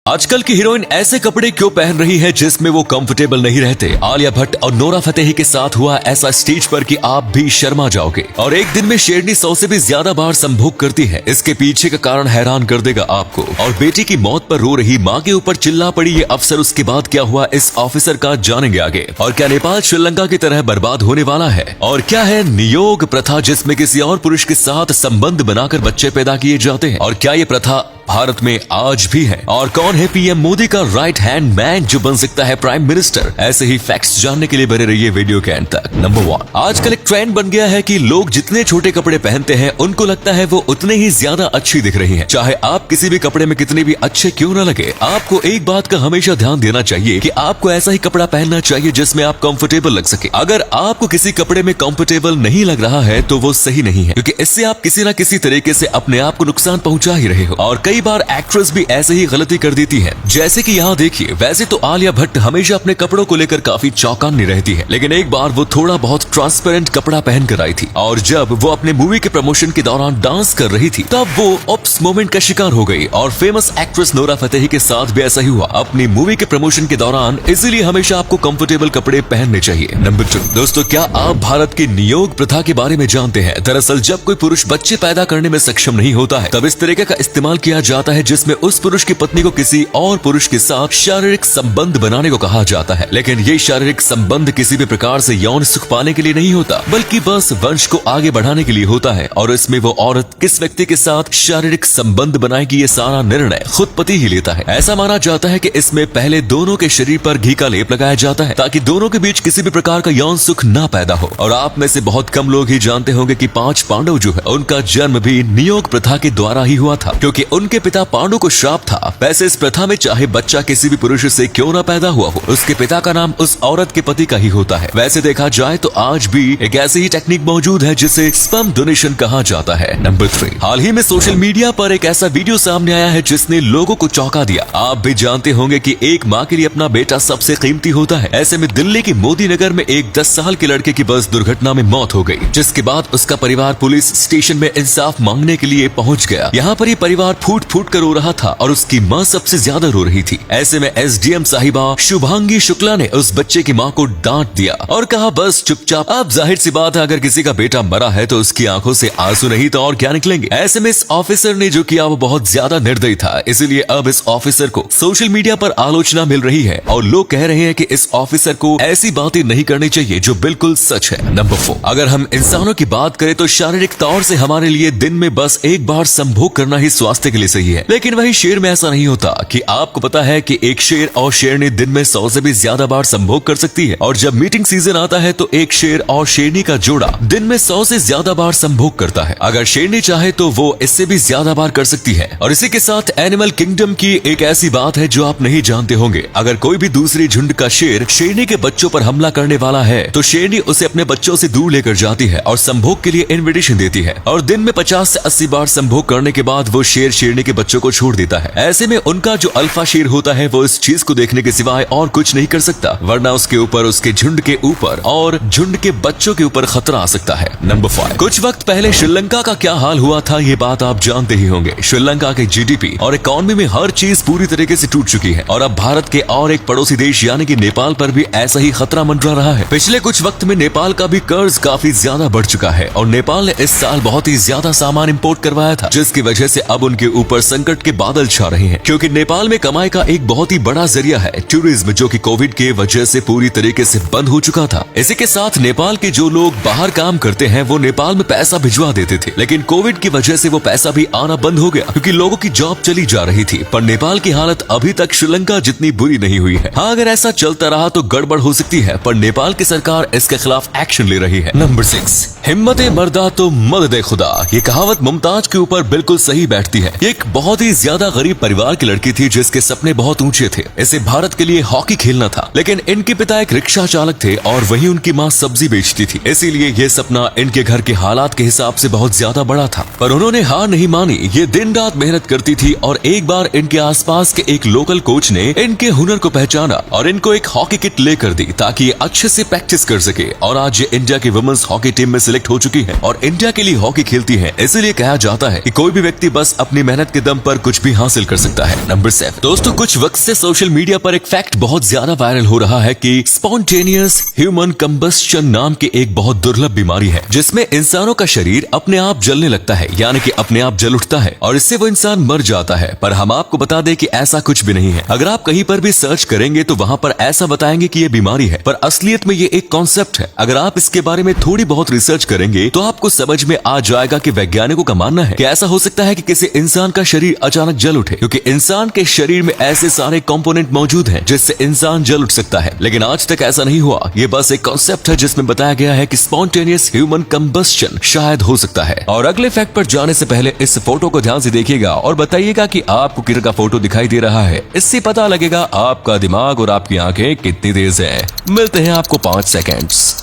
आजकल की हीरोइन ऐसे कपड़े क्यों पहन रही है जिसमें वो कंफर्टेबल नहीं रहते। आलिया भट्ट और नोरा फतेही के साथ हुआ ऐसा स्टेज पर कि आप भी शर्मा जाओगे। और एक दिन में शेरनी 100 से भी ज्यादा बार संभोग करती है। इसके पीछे का कारण हैरान कर देगा आपको। और बेटी की मौत पर रो रही माँ के ऊपर चिल्ला पड़ी ये अफसर, उसके बाद क्या हुआ इस ऑफिसर का जानेंगे आगे। और क्या नेपाल श्रीलंका की तरह बर्बाद होने वाला है? और क्या है नियोग प्रथा जिसमें किसी और पुरुष के साथ संबंध बनाकर बच्चे पैदा किए जाते हैं? और क्या ये प्रथा भारत में आज भी है? और कौन है पीएम मोदी का राइट हैंड मैन जो बन सकता है प्राइम मिनिस्टर? ऐसे ही फैक्ट्स जानने के लिए बने रहिए वीडियो के अंत तक। नंबर 1, आजकल एक ट्रेंड बन गया है कि लोग जितने छोटे कपड़े पहनते हैं उनको लगता है वो उतने ही ज्यादा अच्छी दिख रही हैं। चाहे आप किसी भी कपड़े में कितने भी अच्छे क्यों न लगे, आपको एक बात का हमेशा ध्यान देना चाहिए कि आपको ऐसा ही कपड़ा पहनना चाहिए जिसमें आप कंफर्टेबल लग सके। अगर आपको किसी कपड़े में कंफर्टेबल नहीं लग रहा है तो वो सही नहीं है, क्योंकि इससे आप किसी न किसी तरीके से अपने आप को नुकसान पहुंचा ही रहे हो। और कई बार एक्ट्रेस भी ऐसे ही गलती कर देती है, जैसे कि यहाँ देखिए। वैसे तो आलिया भट्ट हमेशा अपने कपड़ों को लेकर काफी चौकन्नी रहती है, लेकिन एक बार वो थोड़ा बहुत ट्रांसपेरेंट कपड़ा पहन कर आई थी। और जब वो अपने मूवी के प्रमोशन के दौरान डांस कर रही थी तब वो ऑप्स मोमेंट का शिकार हो गई। और फेमस एक्ट्रेस नोरा फतेही के साथ भी ऐसा ही हुआ। अपनी मूवी के प्रमोशन के दौरान इसीलिए हमेशा आपको कंफर्टेबल कपड़े पहनने चाहिए। नंबर 2, दोस्तों क्या आप भारत की नियोग प्रथा के बारे में जानते हैं? दरअसल जब कोई पुरुष बच्चे पैदा करने में सक्षम नहीं होता है तब इस तरीके का इस्तेमाल किया जाता है जिसमें उस पुरुष की पत्नी को किसी और पुरुष के साथ शारीरिक संबंध बनाने को कहा जाता है। लेकिन ये शारीरिक संबंध किसी भी प्रकार से यौन सुख पाने के लिए नहीं होता, बल्कि बस वंश को आगे बढ़ाने के लिए होता है। और इसमें वो औरत किस व्यक्ति के साथ शारीरिक संबंध बनाएगी ये सारा निर्णय खुद पति ही लेता है। ऐसा माना जाता है कि इसमें पहले दोनों के शरीर पर घी का लेप लगाया जाता है ताकि दोनों के बीच किसी भी प्रकार का यौन सुख ना पैदा हो। और आप में से बहुत कम लोग ही जानते होंगे कि 5 पांडव जो है उनका जन्म भी नियोग प्रथा के द्वारा ही हुआ था, क्योंकि उनके पिता पांडु को श्राप था। वैसे इस प्रथा में चाहे बच्चा किसी भी पुरुष से क्यों ना पैदा हुआ हो, उसके पिता का नाम उस औरत के पति का ही होता है। वैसे देखा जाए तो आज भी एक ऐसी ही टेक्निक मौजूद है जिसे स्पर्म डोनेशन कहा जाता है। नंबर 3, हाल ही में सोशल मीडिया पर एक ऐसा वीडियो सामने आया है जिसने लोगों को चौंका दिया। आप भी जानते होंगे कि एक माँ के लिए अपना बेटा सबसे कीमती होता है। ऐसे में दिल्ली के मोदी नगर में एक 10 साल के लड़के की बस दुर्घटना में मौत हो गई, जिसके बाद उसका परिवार पुलिस स्टेशन में इंसाफ मांगने के लिए पहुंच गया। यहाँ पर ये परिवार फूट फूट कर रो रहा था और उसकी माँ सबसे ज्यादा रो रही थी। ऐसे में एसडीएम साहिबा शुभांगी शुक्ला ने उस बच्चे की माँ को डांट दिया और कहा बस चुपचाप। अब जाहिर सी बात है अगर किसी का बेटा मरा है तो उसकी आंखों से आंसू नहीं तो और क्या निकलेंगे। ऐसे में इस ऑफिसर ने जो किया वो बहुत ज्यादा निर्दयी था, इसीलिए अब इस ऑफिसर को सोशल मीडिया पर आलोचना मिल रही है और लोग कह रहे हैं कि इस ऑफिसर को ऐसी बातें नहीं करनी चाहिए, जो बिल्कुल सच है। नंबर 4, अगर हम इंसानों की बात करें तो शारीरिक तौर से हमारे लिए दिन में बस एक बार संभोग करना ही स्वास्थ्य के लिए सही है, लेकिन वही शेर में ऐसा नहीं होता। कि आपको पता है कि एक शेर और शेरनी दिन में 100 से भी ज्यादा बार संभोग कर सकती है। और जब मीटिंग सीजन आता है तो एक शेर और शेरनी का जोड़ा दिन में 100 से ज्यादा बार संभोग करता है। अगर शेरनी चाहे तो वो इससे भी ज्यादा बार कर सकती है। और इसी के साथ एनिमल किंगडम की एक ऐसी बात है जो आप नहीं जानते होंगे। अगर कोई भी दूसरी झुंड का शेर शेरनी के बच्चों पर हमला करने वाला है तो शेरनी उसे अपने बच्चों से दूर लेकर जाती है और संभोग के लिए इन्विटेशन देती है। और दिन में 50 से 80 बार संभोग करने के बाद वो शेर शेरनी के बच्चों को छोड़ देता है। ऐसे में उनका जो अल्फा शेर होता है वो इस चीज को देखने के सिवाय और कुछ नहीं कर सकता, वरना उसके ऊपर, उसके झुंड के ऊपर और झुंड के बच्चों के ऊपर खतरा आ सकता है। नंबर 5, कुछ वक्त पहले श्रीलंका का क्या हाल हुआ था ये बात आप जानते ही होंगे। श्रीलंका के जीडीपी और इकोनॉमी में हर चीज पूरी तरीके से टूट चुकी है और अब भारत के और एक पड़ोसी देश यानी कि नेपाल पर भी ऐसा ही खतरा मंडरा रहा है। पिछले कुछ वक्त में नेपाल का भी कर्ज काफी ज्यादा बढ़ चुका है और नेपाल ने इस साल बहुत ही ज्यादा सामान इम्पोर्ट करवाया था, जिसकी वजह से अब उनके ऊपर संकट के बादल छा रहे हैं। क्योंकि नेपाल में कमाई का एक बहुत ही बड़ा जरिया है टूरिज्म, जो कि कोविड के वजह से पूरी तरीके से बंद हो चुका था। इसी के साथ नेपाल के जो लोग बाहर काम करते हैं वो नेपाल में पैसा भिजवा देते थे, लेकिन कोविड की वजह से वो पैसा भी आना बंद हो गया क्योंकि लोगों की जॉब चली जा रही थी। पर नेपाल की हालत अभी तक श्रीलंका जितनी बुरी नहीं हुई है। हाँ, अगर ऐसा चलता रहा तो गड़बड़ हो सकती है, पर नेपाल की सरकार इसके खिलाफ एक्शन ले रही है। नंबर 6, हिम्मते मर्दा तो मदद खुदा। ये कहावत मुमताज के ऊपर बिल्कुल सही बैठती है। एक बहुत ही ज्यादा गरीब परिवार की लड़की थी जिसके सपने बहुत ऊंचे थे। इसे भारत के लिए हॉकी खेलना था, लेकिन इनके पिता एक रिक्शा चालक थे और वहीं उनकी माँ सब्जी बेचती थी। इसीलिए ये सपना इनके घर के हालात के हिसाब से बहुत ज्यादा बड़ा था, पर उन्होंने हार नहीं मानी। ये दिन रात मेहनत करती थी और एक बार इनके आसपास के एक लोकल कोच ने इनके हुनर को पहचाना और इनको एक हॉकी किट लेकर दी ताकि ये अच्छे से प्रैक्टिस कर सके। और आज ये इंडिया की वुमेन्स हॉकी टीम में सिलेक्ट हो चुकी है और इंडिया के लिए हॉकी खेलती है। इसीलिए कहा जाता है कि कोई भी व्यक्ति बस अपनी मेहनत मेहनत के दम पर कुछ भी हासिल कर सकता है। नंबर 7 दोस्तों, कुछ वक्त से सोशल मीडिया पर एक फैक्ट बहुत ज्यादा वायरल हो रहा है कि स्पॉन्टेनियस ह्यूमन कंबस्शन नाम की एक बहुत दुर्लभ बीमारी है, जिसमें इंसानों का शरीर अपने आप जलने लगता है, यानी कि अपने आप जल उठता है और इससे वो इंसान मर जाता है। पर हम आपको बता दें कि ऐसा कुछ भी नहीं है। अगर आप कहीं पर भी सर्च करेंगे तो वहां पर ऐसा बताएंगे कि ये बीमारी है, पर असलियत में ये एक कॉन्सेप्ट है। अगर आप इसके बारे में थोड़ी बहुत रिसर्च करेंगे तो आपको समझ में आ जाएगा कि वैज्ञानिकों का मानना है कि ऐसा हो सकता है कि किसी इंसान का शरीर अचानक जल उठे, क्योंकि इंसान के शरीर में ऐसे सारे कंपोनेंट मौजूद हैं जिससे इंसान जल उठ सकता है। लेकिन आज तक ऐसा नहीं हुआ। ये बस एक कॉन्सेप्ट है जिसमें बताया गया है कि स्पॉन्टेनियस ह्यूमन कंबस्शन शायद हो सकता है। और अगले फैक्ट पर जाने से पहले इस फोटो को ध्यान से देखिएगा और बताइएगा कि आपको किधर का फोटो दिखाई दे रहा है। इससे पता लगेगा आपका दिमाग और आपकी आंखें कितनी तेज है। मिलते हैं आपको 5 सेकेंड्स।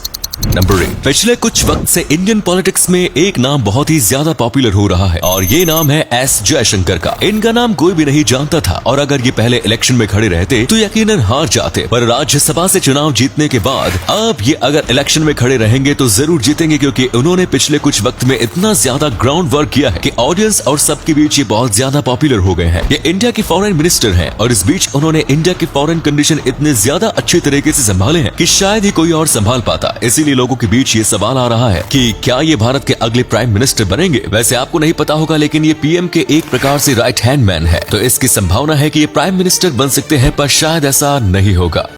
नंबर 8, पिछले कुछ वक्त से इंडियन पॉलिटिक्स में एक नाम बहुत ही ज्यादा पॉपुलर हो रहा है और ये नाम है एस जयशंकर का। इनका नाम कोई भी नहीं जानता था और अगर ये पहले इलेक्शन में खड़े रहते तो यकीनन हार जाते, पर राज्यसभा से चुनाव जीतने के बाद अब ये अगर इलेक्शन में खड़े रहेंगे तो जरूर जीतेंगे, क्योंकि उन्होंने पिछले कुछ वक्त में इतना ज्यादा ग्राउंड वर्क किया है कि ऑडियंस और सबके बीच ये बहुत ज्यादा पॉपुलर हो गए हैं। ये इंडिया के फॉरेन मिनिस्टर हैं और इस बीच उन्होंने इंडिया के फॉरेन कंडीशन इतने ज्यादा अच्छे तरीके से संभाले हैं कि शायद ही कोई और संभाल पाता। इसीलिए लोगों के बीच ये सवाल आ रहा है कि क्या ये भारत के अगले प्राइम मिनिस्टर बनेंगे। वैसे आपको नहीं पता होगा, लेकिन ये पीएम के एक प्रकार से राइट हैंड मैन है, तो इसकी संभावना है कि ये प्राइम मिनिस्टर बन सकते हैं, पर शायद ऐसा नहीं होगा।